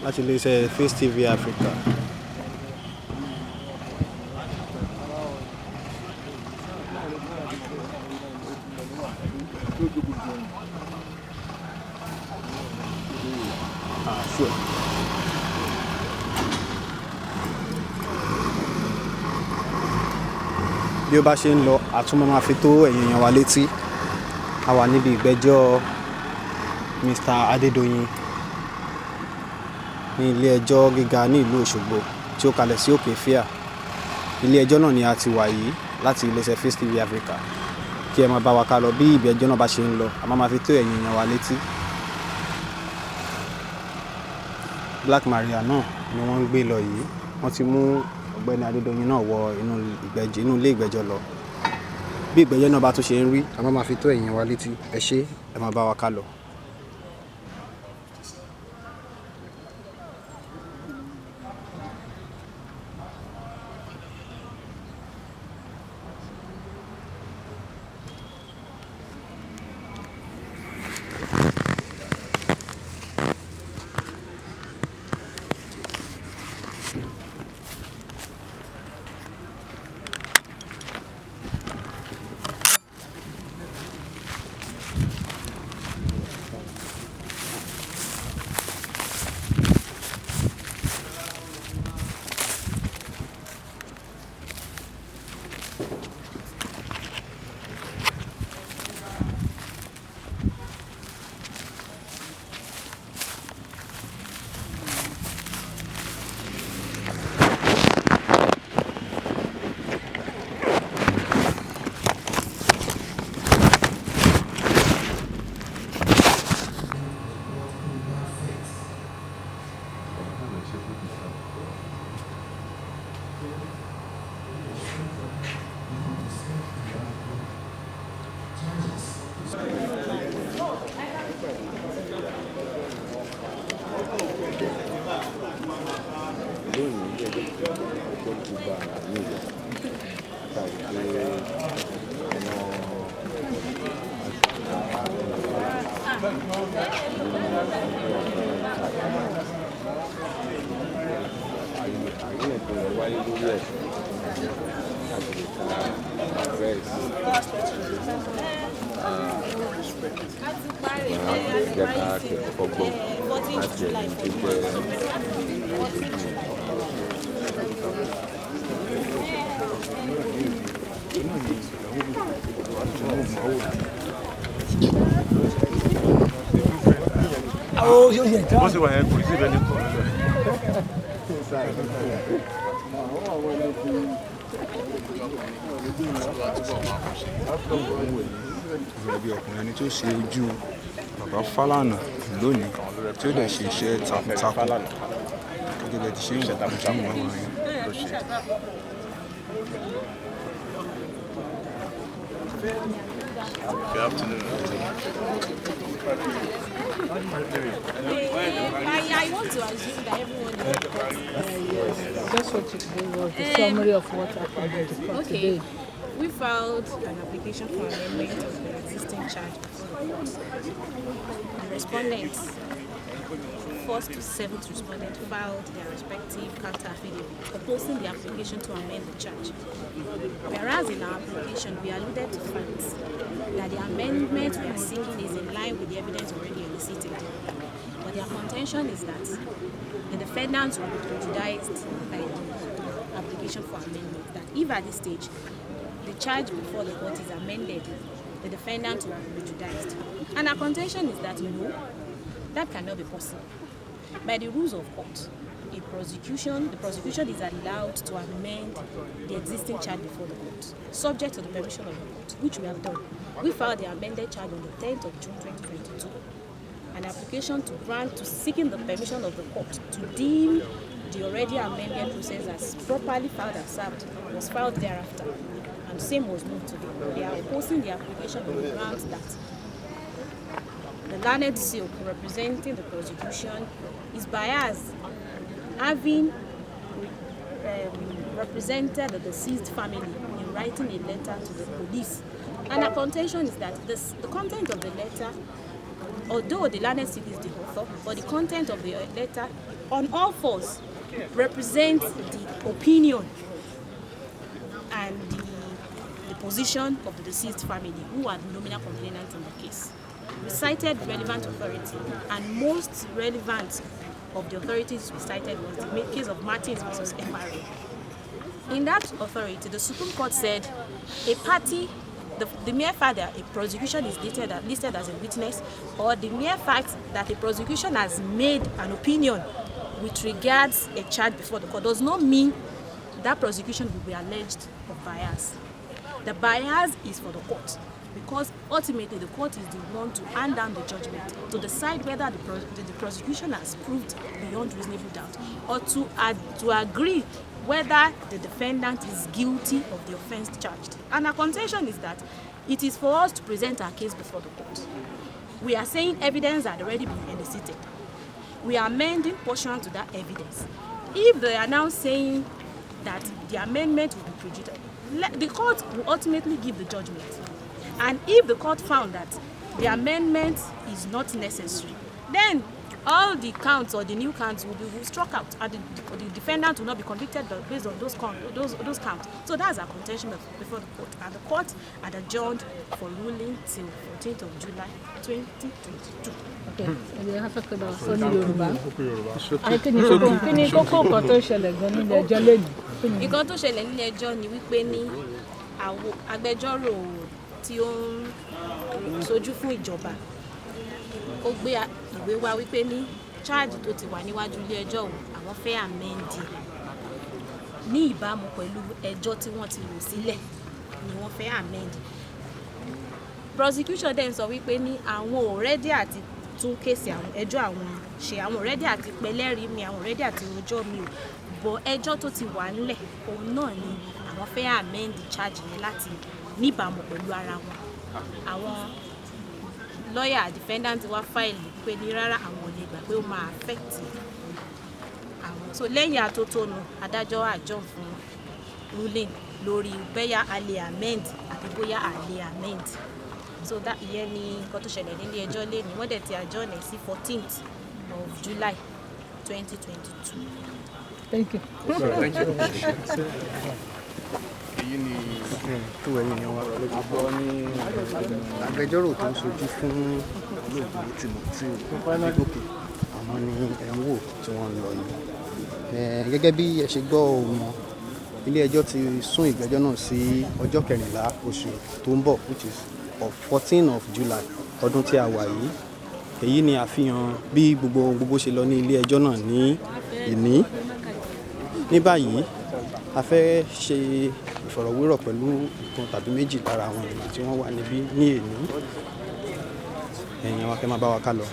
Actually, it's a Face TV Africa. Sure. Bí ó bá ṣe ń lọ, àtúmọ̀ máa fi tó ẹ̀yin èèyàn wa létí. A wà níbi ìgbẹ́jọ́ Mr. Adedoyin ní ilé ẹjọ́ gíga ní ìlú Òṣogbo tí ó kalẹ̀ sí Òkè Fíà. Ilé ẹjọ́ náà ni a ti wà yìí láti iléeṣẹ́ Face TV Africa. Kí ẹ máa bá wa ká lọ bí ìgbẹ́jọ́ náà bá ṣe ń lọ, a máa fi tó ẹ̀yin èèyàn wa létí. Black Maria náà ni wọ́n ń gbé lọ yìí. Wọ́n ti mú ọ̀gbẹ́ni Adedoyin náà wọ inú ilé ìgbẹ́jọ́ lọ. Bí ìgbẹ́jọ́ náà bá tún ṣe ń rí, a máa fi tó ẹ̀yin wa létí. Ẹ ṣé, ẹ máa bá wa ká lọ. Você vai reconhecer bem então. Bí ọkùnrin ẹni tí ó ṣe ojú bàbá Fálànà lónìí tí ó dẹ̀ ṣe iṣẹ́ takuntakun gẹ́gẹ́ bí ti ṣe ń wọ̀ ojú ìwọ̀n wọn ló ṣe. Good afternoon. I want to assume that everyone is Just what you gave was the summary of what happened in the court today. We filed an application for amendment of the existing charge before the court. The respondents, first to seventh respondent, filed their respective counter affidavits opposing the application to amend the charge. Whereas in our application, we alluded to facts that the amendment we are seeking is in line with the evidence already elicited. But their contention is that the defendants will be prejudiced by the application for amendment. That if at this stage the charge before the court is amended, the defendant will be prejudiced. And our contention is that no, that cannot be possible. By the rules of court, the prosecution is allowed to amend the existing charge before the court, subject to the permission of the court, which we have done. We filed the amended charge on the 10th of June 2022. an application to seeking the permission of the court to deem the already amended process as properly filed and served was filed thereafter, and same was moved today. They are opposing the application on the grounds that the learned seal representing the prosecution is biased, having represented the deceased family in writing a letter to the police. And our contention is that the content of the letter, although the learned seal is the author, but the content of the letter on all fours represents the opinion and the position of the deceased family, who are the nominal complainants in the case. We cited relevant authority, and most relevant of the authorities we cited was the case of Martins versus MRA. In that authority, the Supreme Court said a party, the mere fact that a prosecution is listed as a witness, or the mere fact that a prosecution has made an opinion with regards a charge before the court, does not mean that prosecution will be alleged of bias. The bias is for the court, because ultimately the court is the one to hand down the judgment, to decide whether the prosecution has proved beyond reasonable doubt, or to agree whether the defendant is guilty of the offense charged. And our contention is that it is for us to present our case before the court. We are saying evidence had already been elicited. We are amending portion to that evidence. If they are now saying that the amendment will be prejudicial, the court will ultimately give the judgment. And if the court found that the amendment is not necessary, then all the counts or the new counts will be struck out, and the defendant will not be convicted based on those counts. So that's our contention before the court. And the court had adjourned for ruling till 14th of July 2022. Ẹ̀yẹ́ afẹ́kọ̀dọ̀ sọ ní Yorùbá. Kí ni kókó nǹkan tó ṣẹlẹ̀ gan nílé ẹjọ́ lónìí? Nǹkan tó ṣẹlẹ̀ nílé ẹjọ́ ni wípé ní àwọn agbẹjọ́rò tí ó ń ṣojú fún ìjọba ó gbé ìwé wá wípé ní cháàjì tó ti wà níwájú ilé ẹjọ́ òun àwọn fẹ́ àmẹ́ǹdì ní ìbámu pẹ̀lú ẹjọ́ tí wọ́n ti rò sílẹ̀ ni wọ́n fẹ́ àmẹ́ǹdì. Prosecution dẹ̀ ń sọ wípé ní àwọn ò rẹ́dí àti tún kéèsì àwọn ẹjọ́ àwọn ṣe, àwọn ò rẹ́dí àti pẹlẹ́rìí mi, àwọn ò rẹ́dí àti rojọ́ mi ò bọ̀ ẹjọ́ tó ti wà ńlẹ̀ òun náà ni àwọn fẹ́ àmẹ́ǹdì cháàjì yẹn láti níbàámu pẹ̀lú ara wọn. Àwọn lọ́yà defendant wá fáìlì pé ní rárá àwọn ò lè gbà pé ó máa affect àwọn. So lẹ́yìn atótónu adájọ́ àjọ fún ruling lórí bóyá a lè amend àti bóyá a lè amend. So that ìyẹn ni nǹkan tó ṣẹlẹ̀ nílé ẹjọ́ lẹ́nu. Wọ́n dẹ̀ ti adjourn sí 14th of July 2022. Thank you. Èyí ni tó ẹ̀yìn ni wọ́n gbọ́ ní agbẹjọ́rò tó ń ṣojú fún olóògbé Timothy Adegoke, àwọn ni ẹ̀ ń wò tí wọ́n ń lọ yìí. Gẹ́gẹ́ bí ẹ ṣe gbọ́ ohùn wọn, ilé ẹjọ́ ti sún ìgbẹ́jọ́ náà sí ọjọ́ 14 oṣù tó ń bọ̀, which is of 14 of July ọdún tí a wà yìí. Èyí ni àfihàn bí gbogbo ṣe lọ ní ilé ẹjọ́ náà ní ìní. Ní báyìí a fẹ́ ṣe ìfọ̀rọ̀wérọ̀ pẹ̀lú ìkan tàbí méjì lára àwọn èèyàn tí wọ́n wà níbí ní èní. Ẹ̀yin àwọn akẹ́ máa bá wa ká lọ.